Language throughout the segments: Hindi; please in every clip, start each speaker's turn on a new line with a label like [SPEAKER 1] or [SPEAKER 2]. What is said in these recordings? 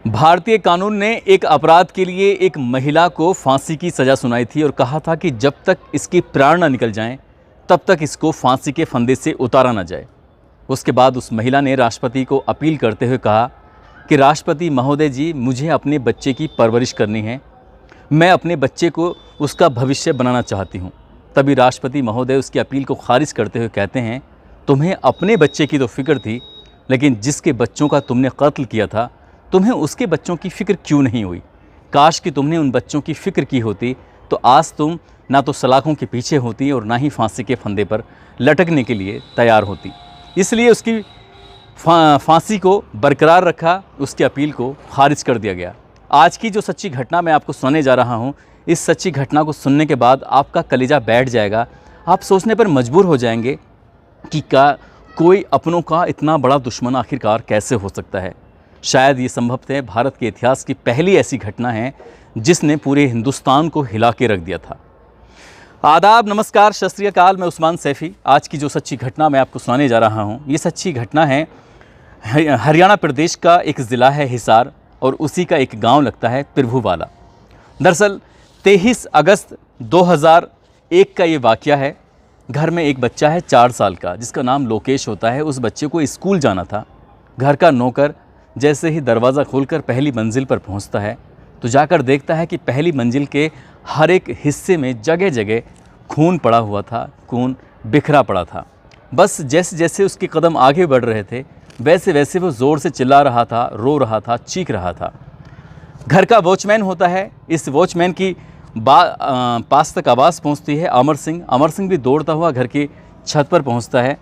[SPEAKER 1] भारतीय कानून ने एक अपराध के लिए एक महिला को फांसी की सज़ा सुनाई थी और कहा था कि जब तक इसकी प्राण न निकल जाएं, तब तक इसको फांसी के फंदे से उतारा न जाए। उसके बाद उस महिला ने राष्ट्रपति को अपील करते हुए कहा कि राष्ट्रपति महोदय जी, मुझे अपने बच्चे की परवरिश करनी है, मैं अपने बच्चे को उसका भविष्य बनाना चाहती हूँ। तभी राष्ट्रपति महोदय उसकी अपील को खारिज करते हुए कहते हैं, तुम्हें अपने बच्चे की तो फिक्र थी, लेकिन जिसके बच्चों का तुमने कत्ल किया था, तुम्हें उसके बच्चों की फ़िक्र क्यों नहीं हुई? काश कि तुमने उन बच्चों की फ़िक्र की होती तो आज तुम ना तो सलाखों के पीछे होती और ना ही फांसी के फंदे पर लटकने के लिए तैयार होती। इसलिए उसकी फांसी को बरकरार रखा, उसकी अपील को खारिज कर दिया गया। आज की जो सच्ची घटना मैं आपको सुनाने जा रहा हूँ, इस सच्ची घटना को सुनने के बाद आपका कलेजा बैठ जाएगा। आप सोचने पर मजबूर हो जाएंगे कि क्या कोई अपनों का इतना बड़ा दुश्मन आखिरकार कैसे हो सकता है। शायद ये संभवतः भारत के इतिहास की पहली ऐसी घटना है जिसने पूरे हिंदुस्तान को हिला के रख दिया था। आदाब, नमस्कार, सत श्री अकाल। मैं उस्मान सैफ़ी। आज की जो सच्ची घटना मैं आपको सुनाने जा रहा हूँ, ये सच्ची घटना है हरियाणा प्रदेश का एक ज़िला है हिसार और उसी का एक गांव लगता है पिरभूवाला। दरअसल 23 अगस्त 2001 का ये वाक़या है। घर में एक बच्चा है 4 साल का, जिसका नाम लोकेश होता है। उस बच्चे को स्कूल जाना था। घर का नौकर जैसे ही दरवाज़ा खोलकर पहली मंजिल पर पहुंचता है तो जाकर देखता है कि पहली मंजिल के हर एक हिस्से में जगह जगह खून पड़ा हुआ था, खून बिखरा पड़ा था। बस जैसे जैसे उसके कदम आगे बढ़ रहे थे वैसे वैसे वो ज़ोर से चिल्ला रहा था, रो रहा था, चीख रहा था। घर का वॉचमैन होता है। इस वॉचमैन की पास तक आवाज़ पहुंचती है। अमर सिंह भी दौड़ता हुआ घर की छत पर पहुंचता है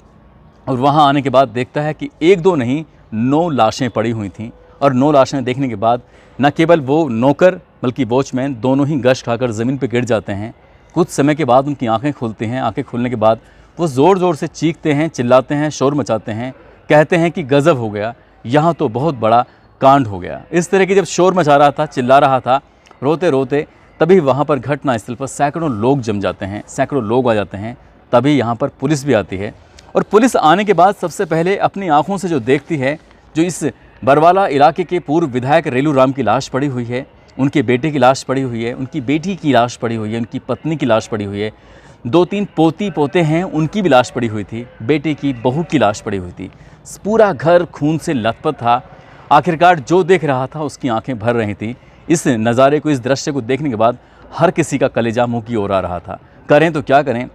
[SPEAKER 1] और वहां आने के बाद देखता है कि 1-2 नहीं 9 लाशें पड़ी हुई थीं। और 9 लाशें देखने के बाद न केवल वो नौकर बल्कि वॉचमैन दोनों ही गश खाकर ज़मीन पर गिर जाते हैं। कुछ समय के बाद उनकी आंखें खुलती हैं। आंखें खुलने के बाद वो ज़ोर ज़ोर से चीखते हैं, चिल्लाते हैं, शोर मचाते हैं, कहते हैं कि गज़ब हो गया, यहाँ तो बहुत बड़ा कांड हो गया। इस तरह की जब शोर मचा रहा था, चिल्ला रहा था, रोते रोते, तभी वहाँ पर घटनास्थल पर सैकड़ों लोग जम जाते हैं, सैकड़ों लोग आ जाते हैं। तभी यहाँ पर पुलिस भी आती है और पुलिस आने के बाद सबसे पहले अपनी आंखों से जो देखती है, जो इस बरवाला इलाके के पूर्व विधायक रेलू राम की लाश पड़ी हुई है, उनके बेटे की लाश पड़ी हुई है, उनकी बेटी की लाश पड़ी हुई है, उनकी पत्नी की लाश पड़ी हुई है, 2-3 पोती पोते हैं, उनकी भी लाश पड़ी हुई थी, बेटे की बहू की लाश पड़ी हुई थी। पूरा घर खून से लथपथ था। आखिरकार जो देख रहा था उसकी आंखें भर रही थी। इस नज़ारे को, इस दृश्य को देखने के बाद हर किसी का कलेजा मुंह की ओर आ रहा था। करें तो क्या करें।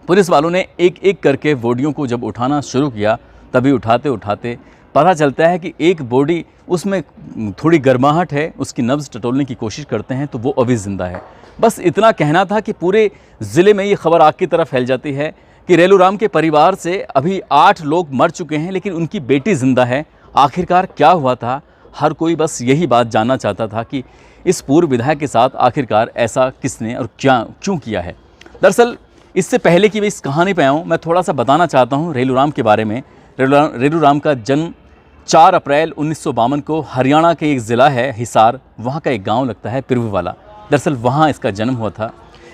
[SPEAKER 1] पुलिस वालों ने एक एक करके बॉडियों को जब उठाना शुरू किया, तभी उठाते उठाते पता चलता है कि एक बॉडी, उसमें थोड़ी गर्माहट है, उसकी नब्ज़ टटोलने की कोशिश करते हैं तो वो अभी ज़िंदा है। बस इतना कहना था कि पूरे ज़िले में ये खबर आग की तरह फैल जाती है कि रेलू राम के परिवार से अभी 8 लोग मर चुके हैं, लेकिन उनकी बेटी ज़िंदा है। आखिरकार क्या हुआ था? हर कोई बस यही बात जानना चाहता था कि इस पूर्व विधायक के साथ आखिरकार ऐसा किसने और क्यों किया है। दरअसल इससे पहले कि मैं इस कहानी पे आऊँ, मैं थोड़ा सा बताना चाहता हूँ रेलू राम के बारे में। रेलू राम का जन्म 4 अप्रैल 1952 को हरियाणा के एक ज़िला है हिसार, वहाँ का एक गाँव लगता है पिरभूवाला। दरअसल वहाँ इसका जन्म हुआ था।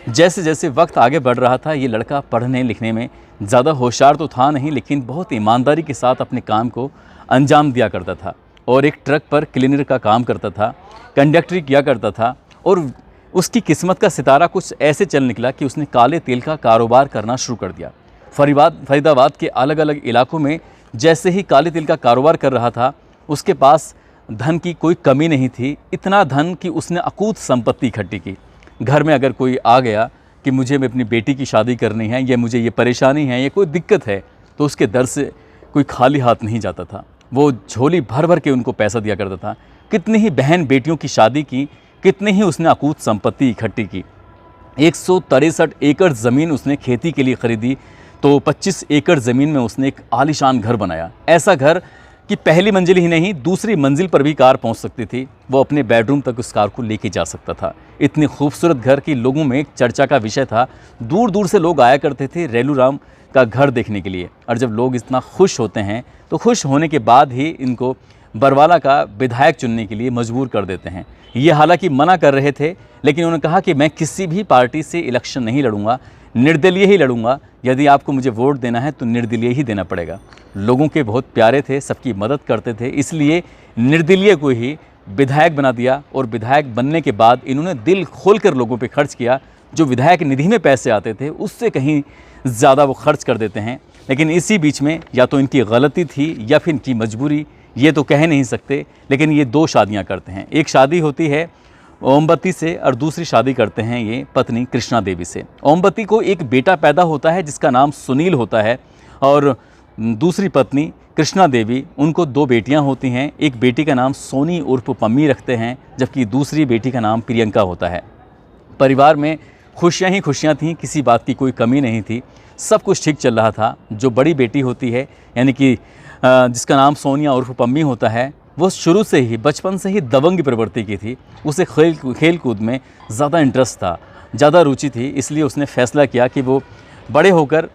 [SPEAKER 1] जैसे जैसे वक्त आगे बढ़ रहा था, ये लड़का पढ़ने लिखने में ज़्यादा होशियार तो था नहीं, लेकिन बहुत ईमानदारी के साथ अपने काम को अंजाम दिया करता था और एक ट्रक पर क्लीनर का काम करता था, कंडक्टरी किया करता था। और उसकी किस्मत का सितारा कुछ ऐसे चल निकला कि उसने काले तेल का कारोबार करना शुरू कर दिया। फरीदाबाद के अलग अलग इलाकों में जैसे ही काले तेल का कारोबार कर रहा था, उसके पास धन की कोई कमी नहीं थी। इतना धन कि उसने अकूत संपत्ति इकट्ठी की। घर में अगर कोई आ गया कि मुझे अपनी बेटी की शादी करनी है, या मुझे ये परेशानी है, या कोई दिक्कत है, तो उसके दर से कोई खाली हाथ नहीं जाता था। वो झोली भर भर के उनको पैसा दिया करता था। कितनी ही बहन बेटियों की शादी की, कितनी ही उसने अकूत संपत्ति इकट्ठी की। 163 एकड़ ज़मीन उसने खेती के लिए ख़रीदी, तो 25 एकड़ ज़मीन में उसने एक आलीशान घर बनाया। ऐसा घर कि पहली मंजिल ही नहीं, दूसरी मंजिल पर भी कार पहुंच सकती थी। वो अपने बेडरूम तक उस कार को लेके जा सकता था। इतनी खूबसूरत घर की लोगों में एक चर्चा का विषय था। दूर दूर से लोग आया करते थे रेलू राम का घर देखने के लिए। और जब लोग इतना खुश होते हैं तो खुश होने के बाद ही इनको बरवाला का विधायक चुनने के लिए मजबूर कर देते हैं। ये हालांकि मना कर रहे थे, लेकिन उन्होंने कहा कि मैं किसी भी पार्टी से इलेक्शन नहीं लड़ूंगा, निर्दलीय ही लड़ूंगा। यदि आपको मुझे वोट देना है तो निर्दलीय ही देना पड़ेगा। लोगों के बहुत प्यारे थे, सबकी मदद करते थे, इसलिए निर्दलीय को ही विधायक बना दिया और विधायक बनने के बाद इन्होंने दिल खोलकर लोगों पे खर्च किया। जो विधायक निधि में पैसे आते थे उससे कहीं ज़्यादा वो खर्च कर देते हैं। लेकिन इसी बीच में या तो इनकी गलती थी या फिर इनकी मजबूरी, ये तो कह नहीं सकते। लेकिन ये 2 शादियां करते हैं। एक शादी होती है ओमवती से और दूसरी शादी करते हैं ये पत्नी कृष्णा देवी से। ओमवती को एक बेटा पैदा होता है जिसका नाम सुनील होता है और दूसरी पत्नी कृष्णा देवी, उनको 2 बेटियां होती हैं। एक बेटी का नाम सोनी उर्फ पम्मी रखते हैं जबकि दूसरी बेटी का नाम प्रियंका होता है। परिवार में खुशियां ही खुशियां थीं, किसी बात की कोई कमी नहीं थी, सब कुछ ठीक चल रहा था। जो बड़ी बेटी होती है यानी कि जिसका नाम सोनिया उर्फ पम्मी होता है, वो शुरू से ही बचपन से ही दबंग प्रवृत्ति की थी। उसे खेल कूद में ज़्यादा इंटरेस्ट था, ज़्यादा रुचि थी। इसलिए उसने फैसला किया कि वो बड़े होकर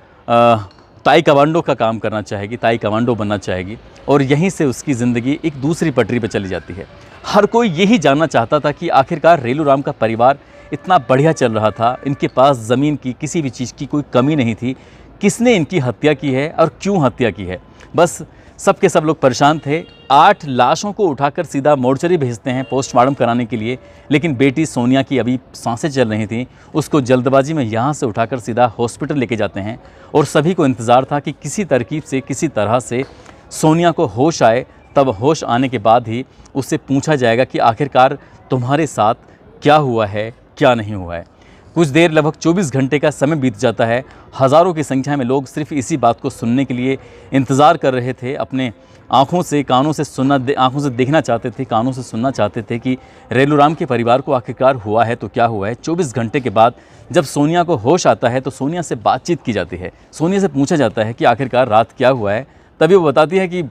[SPEAKER 1] ताई कमांडो का काम करना चाहेगी, ताई कमांडो बनना चाहेगी। और यहीं से उसकी ज़िंदगी एक दूसरी पटरी पर चली जाती है। हर कोई यही जानना चाहता था कि आखिरकार रेलूराम का परिवार इतना बढ़िया चल रहा था, इनके पास ज़मीन की किसी भी चीज़ की कोई कमी नहीं थी, किसने इनकी हत्या की है और क्यों हत्या की है। बस सब के सब लोग परेशान थे। 8 लाशों को उठाकर सीधा मोर्चरी भेजते हैं पोस्टमार्टम कराने के लिए। लेकिन बेटी सोनिया की अभी सांसें चल रही थीं, उसको जल्दबाजी में यहाँ से उठाकर सीधा हॉस्पिटल लेके जाते हैं। और सभी को इंतज़ार था कि किसी तरकीब से किसी तरह से सोनिया को होश आए। तब होश आने के बाद ही उससे पूछा जाएगा कि आखिरकार तुम्हारे साथ क्या हुआ है, क्या नहीं हुआ है। कुछ देर, लगभग 24 घंटे का समय बीत जाता है। हज़ारों की संख्या में लोग सिर्फ इसी बात को सुनने के लिए इंतज़ार कर रहे थे। अपने आँखों से कानों से आँखों से देखना चाहते थे, कानों से सुनना चाहते थे कि रेलूराम के परिवार को आखिरकार हुआ है तो क्या हुआ है। 24 घंटे के बाद जब सोनिया को होश आता है तो सोनिया से बातचीत की जाती है। सोनिया से पूछा जाता है कि आखिरकार रात क्या हुआ है। तभी वो बताती है कि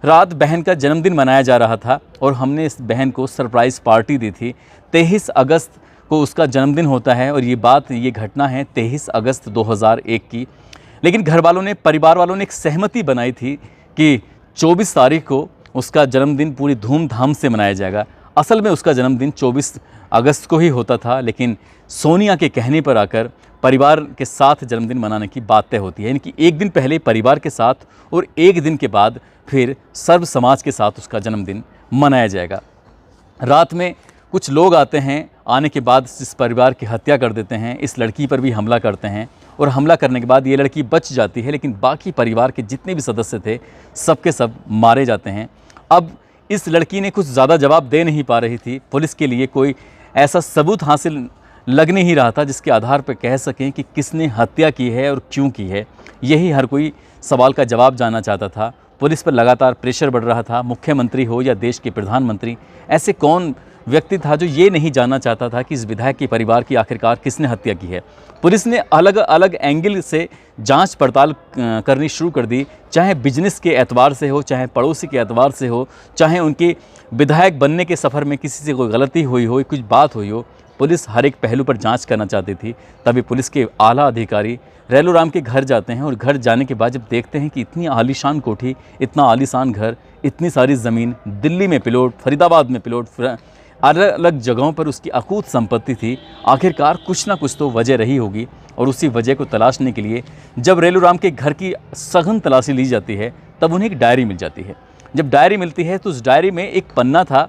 [SPEAKER 1] रात बहन का जन्मदिन मनाया जा रहा था और हमने इस बहन को सरप्राइज़ पार्टी दी थी। 23 अगस्त को उसका जन्मदिन होता है और ये घटना है 23 अगस्त 2001 की। लेकिन घर वालों ने, परिवार वालों ने एक सहमति बनाई थी कि 24 तारीख को उसका जन्मदिन पूरी धूमधाम से मनाया जाएगा। असल में उसका जन्मदिन 24 अगस्त को ही होता था, लेकिन सोनिया के कहने पर आकर परिवार के साथ जन्मदिन मनाने की बात तय होती है। यानी कि एक दिन पहले परिवार के साथ और एक दिन के बाद फिर सर्व समाज के साथ उसका जन्मदिन मनाया जाएगा। रात में कुछ लोग आते हैं, आने के बाद इस परिवार की हत्या कर देते हैं। इस लड़की पर भी हमला करते हैं और हमला करने के बाद ये लड़की बच जाती है, लेकिन बाकी परिवार के जितने भी सदस्य थे सब के सब मारे जाते हैं। अब इस लड़की ने कुछ ज़्यादा जवाब दे नहीं पा रही थी। पुलिस के लिए कोई ऐसा सबूत हासिल लग नहीं रहा था जिसके आधार पर कह सकें कि किसने हत्या की है और क्यों की है। यही हर कोई सवाल का जवाब जानना चाहता था। पुलिस पर लगातार प्रेशर बढ़ रहा था। मुख्यमंत्री हो या देश के प्रधानमंत्री, ऐसे कौन व्यक्ति था जो ये नहीं जानना चाहता था कि इस विधायक के परिवार की आखिरकार किसने हत्या की है। पुलिस ने अलग अलग एंगल से जांच पड़ताल करनी शुरू कर दी, चाहे बिजनेस के एतबार से हो, चाहे पड़ोसी के एतबार से हो, चाहे उनके विधायक बनने के सफ़र में किसी से कोई गलती हुई हो, कुछ बात हुई हो। पुलिस हर एक पहलू पर जांच करना चाहती थी। तभी पुलिस के आला अधिकारी रेलूराम के घर जाते हैं और घर जाने के बाद जब देखते हैं कि इतनी आलीशान कोठी, इतना आलीशान घर, इतनी सारी ज़मीन, दिल्ली में प्लॉट, फरीदाबाद में प्लॉट, अलग अलग जगहों पर उसकी अकूत संपत्ति थी। आखिरकार कुछ ना कुछ तो वजह रही होगी और उसी वजह को तलाशने के लिए जब रेलूराम के घर की सघन तलाशी ली जाती है तब उन्हें एक डायरी मिल जाती है। जब डायरी मिलती है तो उस डायरी में एक पन्ना था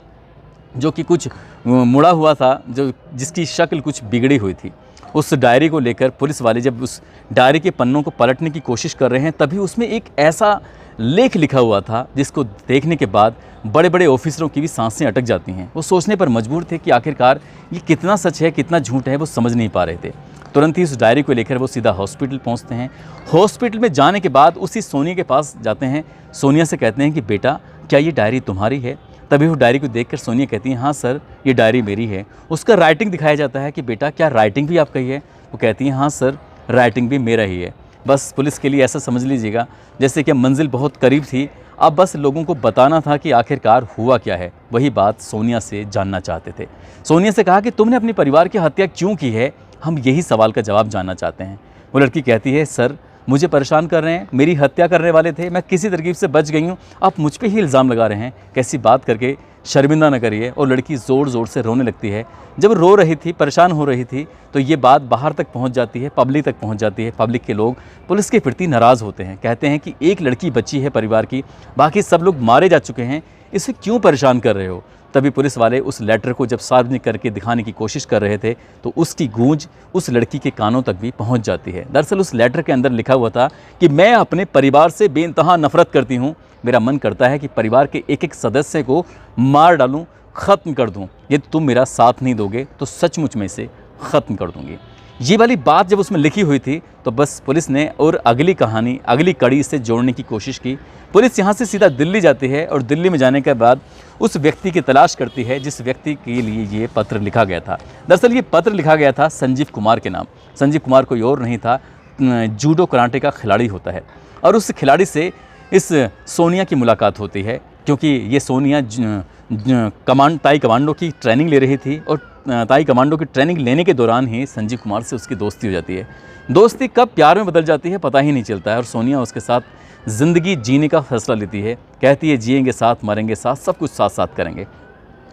[SPEAKER 1] जो कि कुछ मुड़ा हुआ था, जिसकी शक्ल कुछ बिगड़ी हुई थी। उस डायरी को लेकर पुलिस वाले जब उस डायरी के पन्नों को पलटने की कोशिश कर रहे हैं तभी उसमें एक ऐसा लेख लिखा हुआ था जिसको देखने के बाद बड़े बड़े ऑफिसरों की भी सांसें अटक जाती हैं। वो सोचने पर मजबूर थे कि आखिरकार ये कितना सच है, कितना झूठ है, वो समझ नहीं पा रहे थे। तुरंत ही उस डायरी को लेकर वो सीधा हॉस्पिटल पहुंचते हैं। हॉस्पिटल में जाने के बाद उसी सोनिया के पास जाते हैं। सोनिया से कहते हैं कि बेटा, क्या ये डायरी तुम्हारी है? तभी वो डायरी को देखकर सोनिया कहती है, हाँ सर, ये डायरी मेरी है। उसका राइटिंग दिखाया जाता है कि बेटा, क्या राइटिंग भी आपका ही है? वो कहती है, हाँ सर, राइटिंग भी मेरा ही है। बस पुलिस के लिए ऐसा समझ लीजिएगा जैसे कि मंजिल बहुत करीब थी। अब बस लोगों को बताना था कि आखिरकार हुआ क्या है। वही बात सोनिया से जानना चाहते थे। सोनिया से कहा कि तुमने अपने परिवार की हत्या क्यों की है? हम यही सवाल का जवाब जानना चाहते हैं। वो लड़की कहती है, सर, मुझे परेशान कर रहे हैं, मेरी हत्या करने वाले थे, मैं किसी तरकीब से बच गई हूँ, आप मुझ पे ही इल्ज़ाम लगा रहे हैं, कैसी बात करके शर्मिंदा न करिए। और लड़की ज़ोर ज़ोर से रोने लगती है। जब रो रही थी, परेशान हो रही थी, तो ये बात बाहर तक पहुंच जाती है, पब्लिक तक पहुंच जाती है। पब्लिक के लोग पुलिस के प्रति नाराज़ होते हैं, कहते हैं कि एक लड़की बची है परिवार की, बाकी सब लोग मारे जा चुके हैं, इसे क्यों परेशान कर रहे हो? तभी पुलिस वाले उस लेटर को जब सार्वजनिक करके दिखाने की कोशिश कर रहे थे तो उसकी गूंज उस लड़की के कानों तक भी पहुंच जाती है। दरअसल उस लेटर के अंदर लिखा हुआ था कि मैं अपने परिवार से बेइंतहा नफरत करती हूं, मेरा मन करता है कि परिवार के एक एक सदस्य को मार डालूं, ख़त्म कर दूं। यदि तुम मेरा साथ नहीं दोगे तो सचमुच में इसे ख़त्म कर दूंगी। ये वाली बात जब उसमें लिखी हुई थी तो बस पुलिस ने और अगली कहानी, अगली कड़ी से जोड़ने की कोशिश की। पुलिस यहाँ से सीधा दिल्ली जाती है और दिल्ली में जाने के बाद उस व्यक्ति की तलाश करती है जिस व्यक्ति के लिए ये पत्र लिखा गया था। दरअसल ये पत्र लिखा गया था संजीव कुमार के नाम। संजीव कुमार कोई और नहीं था, जूडो कराटे का खिलाड़ी होता है। और उस खिलाड़ी से इस सोनिया की मुलाकात होती है, क्योंकि ये सोनिया ताई कमांडो की ट्रेनिंग ले रही थी और ताई कमांडो की ट्रेनिंग लेने के दौरान ही संजीव कुमार से उसकी दोस्ती हो जाती है। दोस्ती कब प्यार में बदल जाती है पता ही नहीं चलता है और सोनिया उसके साथ ज़िंदगी जीने का फैसला लेती है। कहती है जिएंगे साथ, मरेंगे साथ, सब कुछ साथ साथ करेंगे।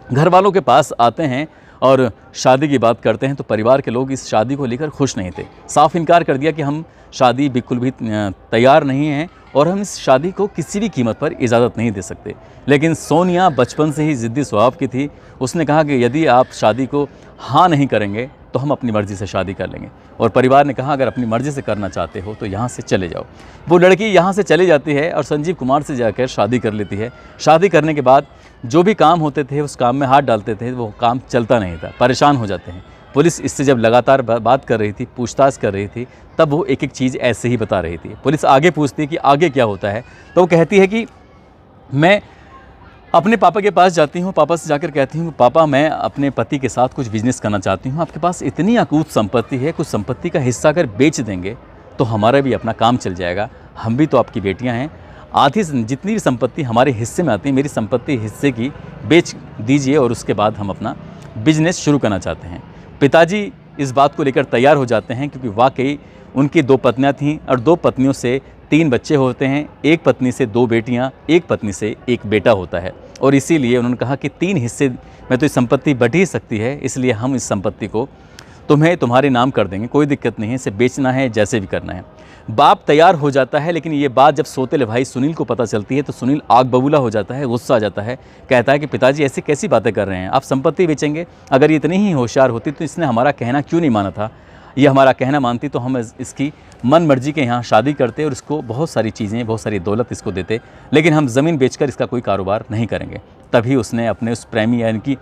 [SPEAKER 1] घर वालों के पास आते हैं और शादी की बात करते हैं तो परिवार के लोग इस शादी को लेकर खुश नहीं थे। साफ इनकार कर दिया कि हम शादी बिल्कुल भी तैयार नहीं हैं और हम इस शादी को किसी भी कीमत पर इजाज़त नहीं दे सकते। लेकिन सोनिया बचपन से ही ज़िद्दी स्वभाव की थी। उसने कहा कि यदि आप शादी को हाँ नहीं करेंगे तो हम अपनी मर्ज़ी से शादी कर लेंगे। और परिवार ने कहा अगर अपनी मर्ज़ी से करना चाहते हो तो यहाँ से चले जाओ। वो लड़की यहाँ से चली जाती है और संजीव कुमार से जाकर शादी कर लेती है। शादी करने के बाद जो भी काम होते थे उस काम में हाथ डालते थे, वो काम चलता नहीं था, परेशान हो जाते हैं। पुलिस इससे जब लगातार बात कर रही थी, पूछताछ कर रही थी, तब वो एक एक चीज़ ऐसे ही बता रही थी। पुलिस आगे पूछती है कि आगे क्या होता है तो वो कहती है कि मैं अपने पापा के पास जाती हूँ, पापा से जाकर कहती हूँ पापा मैं अपने पति के साथ कुछ बिजनेस करना चाहती हूँ, आपके पास इतनी अकूत संपत्ति है, कुछ संपत्ति का हिस्सा अगर बेच देंगे तो हमारा भी अपना काम चल जाएगा, हम भी तो आपकी बेटियाँ हैं, आधी जितनी भी संपत्ति हमारे हिस्से में आती है मेरी संपत्ति हिस्से की बेच दीजिए और उसके बाद हम अपना बिजनेस शुरू करना चाहते हैं। पिताजी इस बात को लेकर तैयार हो जाते हैं क्योंकि वाकई उनकी 2 पत्नियां थीं और 2 पत्नियों से 3 बच्चे होते हैं, एक पत्नी से 2 बेटियां, एक पत्नी से 1 बेटा होता है। और इसीलिए उन्होंने कहा कि 3 हिस्से में तो ये संपत्ति बढ़ ही सकती है, इसलिए हम इस संपत्ति को तुम्हारे नाम कर देंगे, कोई दिक्कत नहीं है, इसे बेचना है जैसे भी करना है। बाप तैयार हो जाता है, लेकिन ये बात जब सौतेले भाई सुनील को पता चलती है तो सुनील आग बबूला हो जाता है, गुस्सा आ जाता है, कहता है कि पिताजी ऐसी कैसी बातें कर रहे हैं, आप संपत्ति बेचेंगे? अगर ये इतनी ही होशियार होती तो इसने हमारा कहना क्यों नहीं माना था? ये हमारा कहना मानती तो हम इसकी मन मर्जी के यहाँ शादी करते और इसको बहुत सारी चीज़ें, बहुत सारी दौलत इसको देते, लेकिन हम ज़मीन बेचकर इसका कोई कारोबार नहीं करेंगे। तभी उसने अपने उस प्रेमी, यानी कि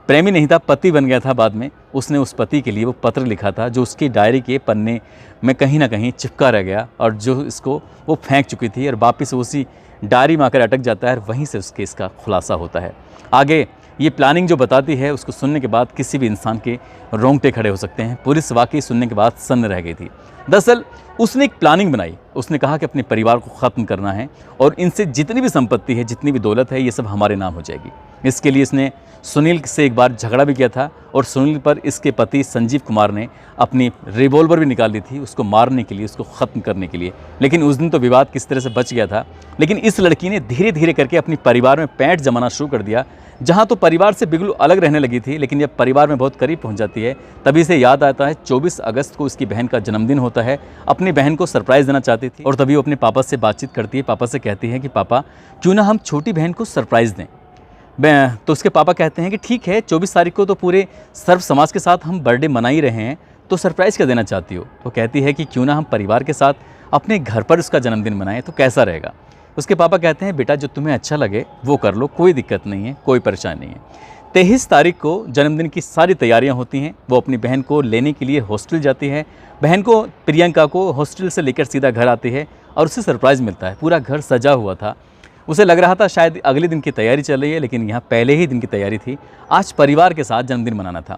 [SPEAKER 1] प्रेमी नहीं था, पति बन गया था बाद में, उसने उस पति के लिए वो पत्र लिखा था जो उसकी डायरी के पन्ने में कहीं ना कहीं चिपका रह गया और जो इसको वो फेंक चुकी थी और वापस उसी डायरी में आकर अटक जाता है और वहीं से उसके इसका खुलासा होता है। आगे ये प्लानिंग जो बताती है उसको सुनने के बाद किसी भी इंसान के रोंगटे खड़े हो सकते हैं। पुलिस वाकई सुनने के बाद सन्न रह गई थी। दरअसल उसने एक प्लानिंग बनाई, उसने कहा कि अपने परिवार को ख़त्म करना है और इनसे जितनी भी संपत्ति है, जितनी भी दौलत है, ये सब हमारे नाम हो जाएगी। इसके लिए इसने सुनील से एक बार झगड़ा भी किया था और सुनील पर इसके पति संजीव कुमार ने अपनी रिवॉल्वर भी निकाल ली थी उसको मारने के लिए, उसको ख़त्म करने के लिए। लेकिन उस दिन तो विवाद किस तरह से बच गया था। लेकिन इस लड़की ने धीरे धीरे करके अपने परिवार में पैंठ जमाना शुरू कर दिया। जहाँ तो परिवार से बिल्कुल अलग रहने लगी थी, लेकिन जब परिवार में बहुत करीब पहुँच जाती है तभी से याद आता है 24 अगस्त को उसकी बहन का जन्मदिन होता है। अपनी बहन को सरप्राइज़ देना चाहती थी और तभी वो अपने पापा से बातचीत करती है। पापा से कहती है कि पापा क्यों ना हम छोटी बहन को सरप्राइज़ दें। तो उसके पापा कहते हैं कि ठीक है, 24 तारीख को तो पूरे सर्व समाज के साथ हम बर्थडे मना ही रहे हैं, तो सरप्राइज़ क्या देना चाहती हो? तो कहती है कि क्यों ना हम परिवार के साथ अपने घर पर उसका जन्मदिन मनाएं, तो कैसा रहेगा? उसके पापा कहते हैं बेटा जो तुम्हें अच्छा लगे वो कर लो, कोई दिक्कत नहीं है, कोई परेशानी नहीं है। 23 तारीख को जन्मदिन की सारी तैयारियां होती हैं। वो अपनी बहन को लेने के लिए हॉस्टल जाती है। बहन को, प्रियंका को हॉस्टल से लेकर सीधा घर आती है और उसे सरप्राइज़ मिलता है। पूरा घर सजा हुआ था। उसे लग रहा था शायद अगले दिन की तैयारी चल रही है, लेकिन यहाँ पहले ही दिन की तैयारी थी। आज परिवार के साथ जन्मदिन मनाना था।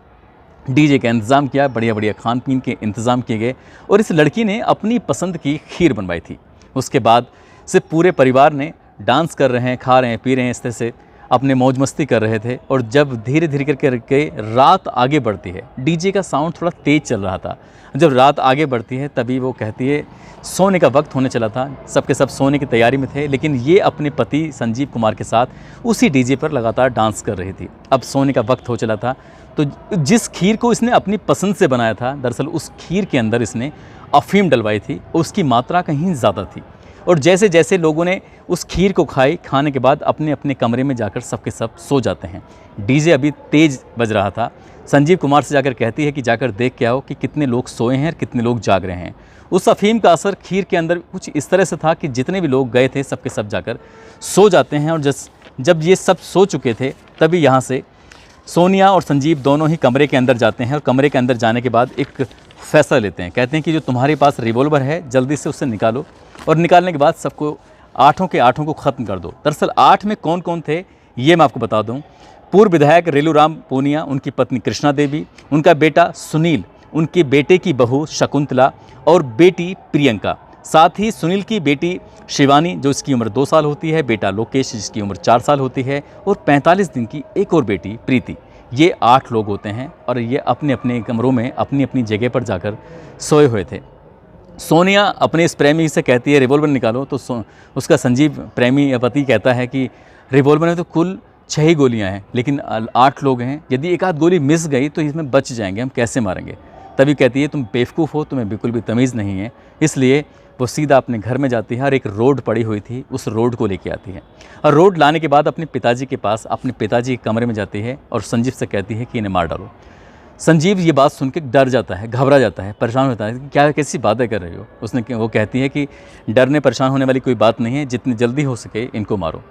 [SPEAKER 1] डीजे का इंतज़ाम किया, बढ़िया बढ़िया खान पीन के इंतज़ाम किए गए और इस लड़की ने अपनी पसंद की खीर बनवाई थी। उसके बाद से पूरे परिवार ने डांस कर रहे हैं, खा रहे हैं, पी रहे हैं, इस तरह से अपने मौज मस्ती कर रहे थे। और जब धीरे धीरे करके रात आगे बढ़ती है, डीजे का साउंड थोड़ा तेज़ चल रहा था। जब रात आगे बढ़ती है तभी वो कहती है सोने का वक्त होने चला था। सबके सब सोने की तैयारी में थे, लेकिन ये अपने पति संजीव कुमार के साथ उसी डीजे पर लगातार डांस कर रही थी। अब सोने का वक्त हो चला था, तो जिस खीर को इसने अपनी पसंद से बनाया था, दरअसल उस खीर के अंदर इसने अफीम डलवाई थी। उसकी मात्रा कहीं ज़्यादा थी। और जैसे जैसे लोगों ने उस खीर को खाने के बाद अपने अपने कमरे में जाकर सबके सब सो जाते हैं। डीजे अभी तेज़ बज रहा था। संजीव कुमार से जाकर कहती है कि जाकर देख के आओ कि कितने लोग सोए हैं और कितने लोग जाग रहे हैं। उस अफ़ीम का असर खीर के अंदर कुछ इस तरह से था कि जितने भी लोग गए थे सबके सब जाकर सो जाते हैं। और जब ये सब सो चुके थे तभी यहाँ से सोनिया और संजीव दोनों ही कमरे के अंदर जाते हैं और कमरे के अंदर जाने के बाद एक फ़ैसला लेते हैं। कहते हैं कि जो तुम्हारे पास रिवॉल्वर है जल्दी से उससे निकालो, और निकालने के बाद सबको आठों के आठों को ख़त्म कर दो। दरअसल 8 में कौन कौन थे ये मैं आपको बता दूं। पूर्व विधायक रेलूराम पूनिया, उनकी पत्नी कृष्णा देवी, उनका बेटा सुनील, उनके बेटे की बहू शकुंतला और बेटी प्रियंका, साथ ही सुनील की बेटी शिवानी जो इसकी उम्र 2 साल होती है, बेटा लोकेश जिसकी उम्र 4 साल होती है, और 45 दिन की एक और बेटी प्रीति। ये 8 लोग होते हैं और ये अपने अपने कमरों में अपनी अपनी जगह पर जाकर सोए हुए थे। सोनिया अपने इस प्रेमी से कहती है रिवॉल्वर निकालो, तो उसका संजीव प्रेमी या पति कहता है कि रिवॉल्वर में तो कुल 6 ही गोलियां हैं, लेकिन 8 लोग हैं, यदि एक आध गोली मिस गई तो इसमें बच जाएंगे, हम कैसे मारेंगे। तभी कहती है तुम बेवकूफ़ हो, तुम्हें बिल्कुल भी तमीज़ नहीं है। इसलिए वो सीधा अपने घर में जाती है और एक रोड पड़ी हुई थी उस रोड को लेके आती है, और रोड लाने के बाद अपने पिताजी के पास अपने पिताजी के कमरे में जाती है और संजीव से कहती है कि इन्हें मार डालो। संजीव ये बात सुन के डर जाता है, घबरा जाता है, परेशान होता है कि क्या कैसी बातें कर रही हो। वो कहती है कि डरने परेशान होने वाली कोई बात नहीं है, जितनी जल्दी हो सके इनको मारो।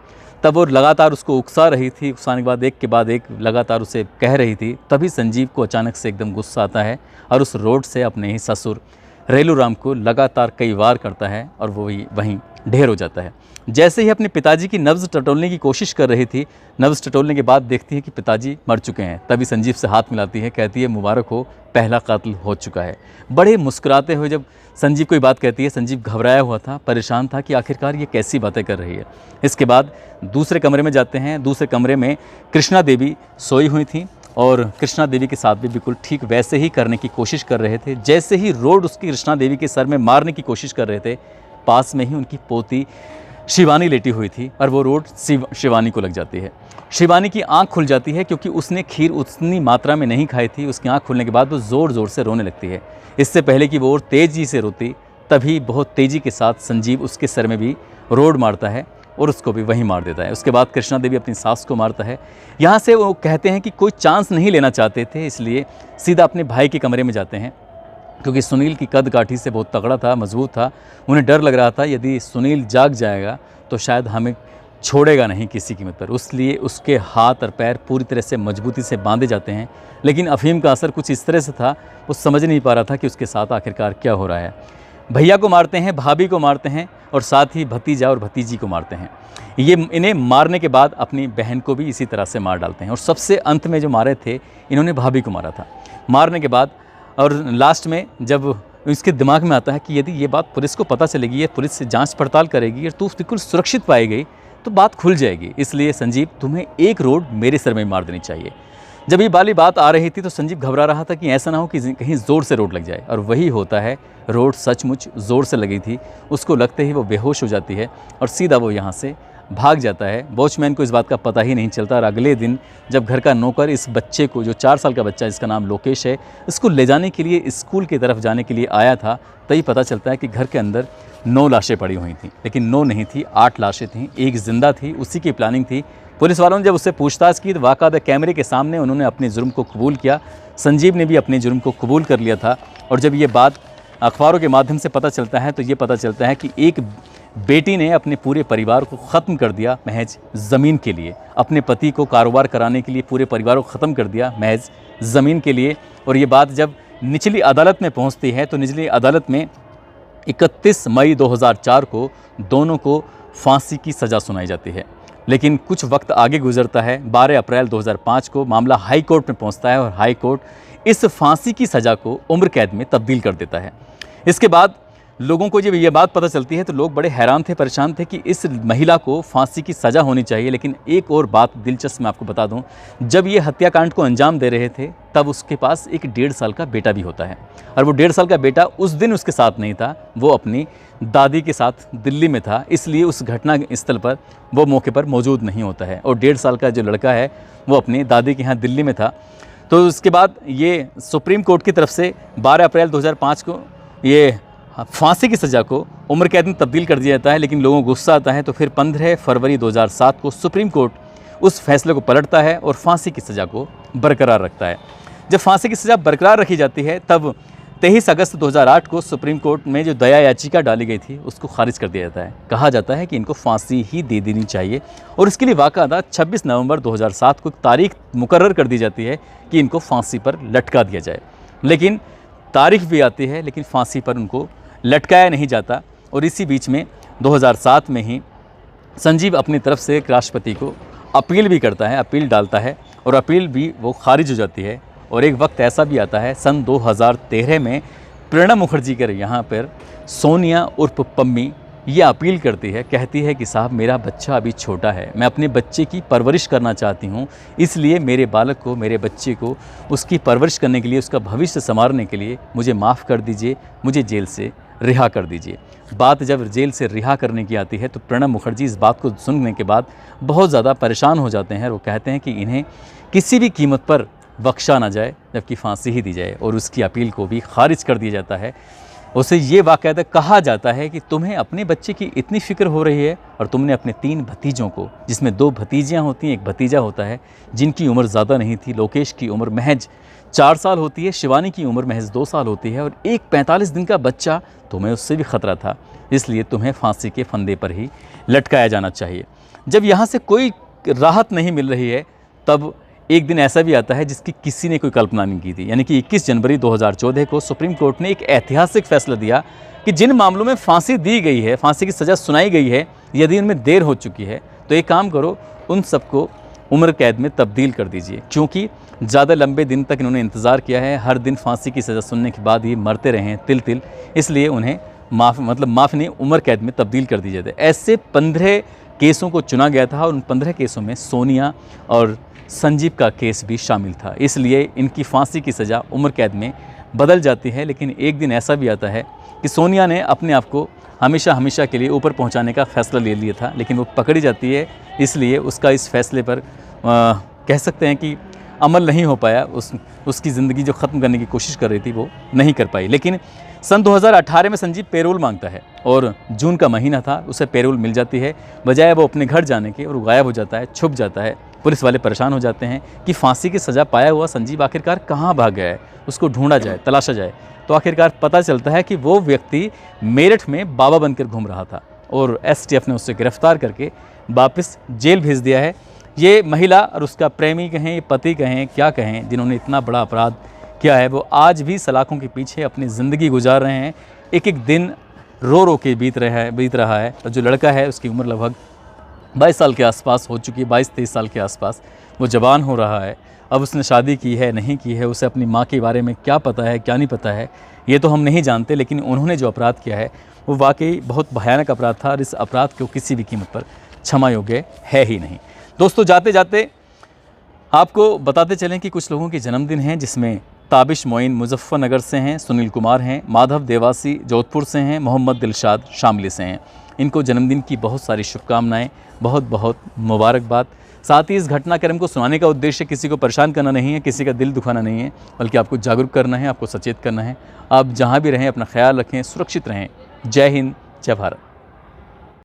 [SPEAKER 1] तब वो लगातार उसको उकसा रही थी, उकसाने के बाद एक लगातार उसे कह रही थी। तभी संजीव को अचानक से एकदम गुस्सा आता है और उस रोड से अपने ही ससुर रेलूराम को लगातार कई वार करता है और वो वहीं ढेर हो जाता है। जैसे ही अपने पिताजी की नब्ज़ टटोलने की कोशिश कर रही थी, नब्ज़ टटोलने के बाद देखती है कि पिताजी मर चुके हैं। तभी संजीव से हाथ मिलाती है, कहती है मुबारक हो, पहला कातिल हो चुका है। बड़े मुस्कुराते हुए जब संजीव कोई बात कहती है, संजीव घबराया हुआ था, परेशान था कि आखिरकार ये कैसी बातें कर रही है। इसके बाद दूसरे कमरे में जाते हैं। दूसरे कमरे में कृष्णा देवी सोई हुई थी और कृष्णा देवी के साथ भी बिल्कुल ठीक वैसे ही करने की कोशिश कर रहे थे। जैसे ही रोड उसकी कृष्णा देवी के सर में मारने की कोशिश कर रहे थे, पास में ही उनकी पोती शिवानी लेटी हुई थी और वो रोड शिवानी को लग जाती है। शिवानी की आंख खुल जाती है क्योंकि उसने खीर उतनी मात्रा में नहीं खाई थी। उसकी आंख खुलने के बाद वो ज़ोर ज़ोर से रोने लगती है। इससे पहले कि वो और तेज़ी से रोती, तभी बहुत तेज़ी के साथ संजीव उसके सर में भी रोड मारता है और उसको भी वहीं मार देता है। उसके बाद कृष्णा देवी अपनी सास को मारता है। यहाँ से वो कहते हैं कि कोई चांस नहीं लेना चाहते थे, इसलिए सीधा अपने भाई के कमरे में जाते हैं, क्योंकि सुनील की कद काठी से बहुत तगड़ा था, मजबूत था। उन्हें डर लग रहा था यदि सुनील जाग जाएगा तो शायद हमें छोड़ेगा नहीं किसी कीमत पर। इसलिए उसके हाथ और पैर पूरी तरह से मजबूती से बांधे जाते हैं। लेकिन अफीम का असर कुछ इस तरह से था, वो समझ नहीं पा रहा था कि उसके साथ आखिरकार क्या हो रहा है। भैया को मारते हैं, भाभी को मारते हैं और साथ ही भतीजा और भतीजी को मारते हैं। इन्हें मारने के बाद अपनी बहन को भी इसी तरह से मार डालते हैं। और सबसे अंत में जो मारे थे, इन्होंने भाभी को मारा था। मारने के बाद और लास्ट में जब इसके दिमाग में आता है कि यदि ये बात पुलिस को पता चलेगी, ये पुलिस से जांच पड़ताल करेगी और तू बिल्कुल सुरक्षित पाई गई तो बात खुल जाएगी। इसलिए संजीव, तुम्हें एक रोड मेरे सर में मार देनी चाहिए। जब ये वाली बात आ रही थी तो संजीव घबरा रहा था कि ऐसा ना हो कि कहीं ज़ोर से रोड लग जाए, और वही होता है। रोड सचमुच ज़ोर से लगी थी। उसको लगते ही वो बेहोश हो जाती है और सीधा वो यहाँ से भाग जाता है। वॉचमैन को इस बात का पता ही नहीं चलता। और अगले दिन जब घर का नौकर इस बच्चे को, जो 4 साल का बच्चा जिसका नाम लोकेश है, इसको ले जाने के लिए स्कूल की तरफ जाने के लिए आया था, तभी पता चलता है कि घर के अंदर 9 लाशें पड़ी हुई थीं। लेकिन 9 नहीं थी, 8 लाशें थीं, एक जिंदा थी। उसी की प्लानिंग थी। पुलिस वालों ने जब उससे पूछताछ की तो वाकायदा कैमरे के सामने उन्होंने अपने जुर्म को कबूल किया। संजीव ने भी अपने जुर्म को कबूल कर लिया था। और जब ये बात अखबारों के माध्यम से पता चलता है तो ये पता चलता है कि एक बेटी ने अपने पूरे परिवार को ख़त्म कर दिया महज ज़मीन के लिए। अपने पति को कारोबार कराने के लिए पूरे परिवार को ख़त्म कर दिया महज ज़मीन के लिए। और ये बात जब निचली अदालत में पहुंचती है तो निचली अदालत में 31 मई 2004 को दोनों को फांसी की सज़ा सुनाई जाती है। लेकिन कुछ वक्त आगे गुजरता है। 12 अप्रैल 2005 को मामला हाई कोर्ट में पहुंचता है और हाई कोर्ट इस फांसी की सज़ा को उम्र कैद में तब्दील कर देता है। इसके बाद लोगों को जब ये बात पता चलती है तो लोग बड़े हैरान थे, परेशान थे कि इस महिला को फांसी की सज़ा होनी चाहिए। लेकिन एक और बात दिलचस्प मैं आपको बता दूं, जब ये हत्याकांड को अंजाम दे रहे थे तब उसके पास एक 1.5 साल का बेटा भी होता है। और वो 1.5 साल का बेटा उस दिन उसके साथ नहीं था, वो अपनी दादी के साथ दिल्ली में था। इसलिए उस घटना स्थल पर वो मौके पर मौजूद नहीं होता है। और 1.5 साल का जो लड़का है वो अपनी दादी के यहाँ दिल्ली में था। तो उसके बाद ये सुप्रीम कोर्ट की तरफ से 12 अप्रैल 2005 को ये फांसी की सज़ा को उम्र कैद में तब्दील कर दिया जाता है, लेकिन लोगों को गुस्सा आता है तो फिर 15 फरवरी 2007 को सुप्रीम कोर्ट उस फैसले को पलटता है और फांसी की सज़ा को बरकरार रखता है। जब फांसी की सज़ा बरकरार रखी जाती है तब 23 अगस्त 2008 को सुप्रीम कोर्ट में जो दया याचिका डाली गई थी उसको खारिज कर दिया जाता है। कहा जाता है कि इनको फांसी ही दे देनी चाहिए और इसके लिए बाकायदा 26 नवंबर 2007 को एक तारीख मुकर्रर कर दी जाती है कि इनको फांसी पर लटका दिया जाए। लेकिन तारीख भी आती है लेकिन फांसी पर उनको लटकाया नहीं जाता। और इसी बीच में 2007 में ही संजीव अपनी तरफ से एक राष्ट्रपति को अपील भी करता है, अपील डालता है और अपील भी वो खारिज हो जाती है। और एक वक्त ऐसा भी आता है सन 2013 में प्रणब मुखर्जी के यहाँ पर सोनिया उर्फ पम्मी ये अपील करती है, कहती है कि साहब मेरा बच्चा अभी छोटा है, मैं अपने बच्चे की परवरिश करना चाहती हूँ, इसलिए मेरे बालक को, मेरे बच्चे को उसकी परवरिश करने के लिए, उसका भविष्य संवारने के लिए मुझे माफ़ कर दीजिए, मुझे जेल से रिहा कर दीजिए। बात जब जेल से रिहा करने की आती है तो प्रणब मुखर्जी इस बात को सुनने के बाद बहुत ज़्यादा परेशान हो जाते हैं और वो कहते हैं कि इन्हें किसी भी कीमत पर बख्शा ना जाए, जबकि फांसी ही दी जाए। और उसकी अपील को भी खारिज कर दिया जाता है। उसे ये बाकायदा कहा जाता है कि तुम्हें अपने बच्चे की इतनी फ़िक्र हो रही है और तुमने अपने 3 भतीजों को, जिसमें 2 भतीजियाँ होती हैं, 1 भतीजा होता है, जिनकी उम्र ज़्यादा नहीं थी। लोकेश की उम्र महज 4 साल होती है, शिवानी की उम्र महज 2 साल होती है और एक 45 दिन का बच्चा, तुम्हें उससे भी ख़तरा था, इसलिए तुम्हें फांसी के फंदे पर ही लटकाया जाना चाहिए। जब यहाँ से कोई राहत नहीं मिल रही है तब एक दिन ऐसा भी आता है जिसकी किसी ने कोई कल्पना नहीं की थी, यानी कि 21 जनवरी 2014 को सुप्रीम कोर्ट ने एक ऐतिहासिक फैसला दिया कि जिन मामलों में फांसी दी गई है, फांसी की सज़ा सुनाई गई है, यदि उनमें देर हो चुकी है तो एक काम करो, उन सबको उम्र कैद में तब्दील कर दीजिए। क्योंकि ज़्यादा लंबे दिन तक इन्होंने इंतज़ार किया है, हर दिन फांसी की सज़ा सुनने के बाद ही मरते रहे हैं तिल तिल, इसलिए उन्हें माफ़ नहीं, उम्र कैद में तब्दील कर दिए जाते। ऐसे 15 केसों को चुना गया था और उन 15 केसों में सोनिया और संजीव का केस भी शामिल था, इसलिए इनकी फांसी की सज़ा उम्र कैद में बदल जाती है। लेकिन एक दिन ऐसा भी आता है कि सोनिया ने अपने आप को हमेशा हमेशा के लिए ऊपर पहुंचाने का फ़ैसला ले लिया था, लेकिन वो पकड़ी जाती है, इसलिए उसका इस फैसले पर कह सकते हैं कि अमल नहीं हो पाया। उसकी ज़िंदगी जो ख़त्म करने की कोशिश कर रही थी वो नहीं कर पाई। लेकिन सन 2018 में संजीव पैरोल मांगता है और जून का महीना था, उसे पैरोल मिल जाती है। बजाय वो अपने घर जाने के और गायब हो जाता है, छुप जाता है। पुलिस वाले परेशान हो जाते हैं कि फांसी की सज़ा पाया हुआ संजीव आखिरकार कहाँ भाग गया है, उसको ढूंढा जाए, तलाशा जाए। तो आखिरकार पता चलता है कि वो व्यक्ति मेरठ में बाबा बनकर घूम रहा था और एसटीएफ ने उससे गिरफ्तार करके वापस जेल भेज दिया है। ये महिला और उसका प्रेमी कहें, पति कहें, क्या कहें, जिन्होंने इतना बड़ा अपराध किया है, वो आज भी सलाखों के पीछे अपनी ज़िंदगी गुजार रहे हैं। एक एक दिन रो रो के बीत रहा है। और जो लड़का है उसकी उम्र लगभग 22 साल के आसपास हो चुकी है, 22-23 साल के आसपास वो जवान हो रहा है। अब उसने शादी की है, नहीं की है, उसे अपनी माँ के बारे में क्या पता है, क्या नहीं पता है, ये तो हम नहीं जानते। लेकिन उन्होंने जो अपराध किया है वो वाकई बहुत भयानक अपराध था और इस अपराध को किसी भी कीमत पर क्षमा योग्य है ही नहीं। दोस्तों, जाते जाते आपको बताते चलें कि कुछ लोगों के जन्मदिन हैं, जिसमें ताबिश मोइन मुजफ्फरनगर से हैं, सुनील कुमार हैं, माधव देवासी जोधपुर से हैं, मोहम्मद दिलशाद शामली से हैं। इनको जन्मदिन की बहुत सारी शुभकामनाएं, बहुत बहुत मुबारकबाद। साथ ही इस घटनाक्रम को सुनाने का उद्देश्य किसी को परेशान करना नहीं है, किसी का दिल दुखाना नहीं है, बल्कि आपको जागरूक करना है, आपको सचेत करना है। आप जहाँ भी रहें अपना ख्याल रखें, सुरक्षित रहें। जय हिंद, जय भारत।